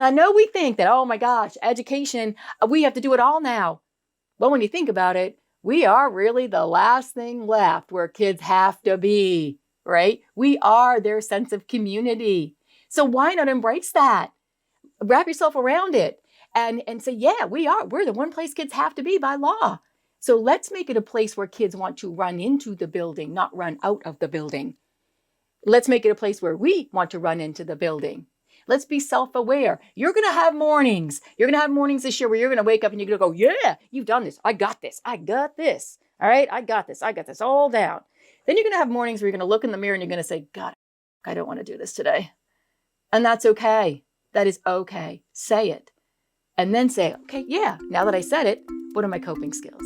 I know we think that, oh my gosh, education, we have to do it all now. But when you think about it, we are really the last thing left where kids have to be, right? We are their sense of community. So why not embrace that? Wrap yourself around it and say, yeah, we're the one place kids have to be by law. So let's make it a place where kids want to run into the building, not run out of the building. Let's make it a place where we want to run into the building. Let's be self-aware. You're going to have mornings. You're going to have mornings this year where you're going to wake up and you're going to go, yeah, you've done this. I got this. I got this. All right. I got this. I got this all down. Then you're going to have mornings where you're going to look in the mirror and you're going to say, God, I don't want to do this today. And that's okay. That is okay. Say it. And then say, okay, yeah, now that I said it, what are my coping skills?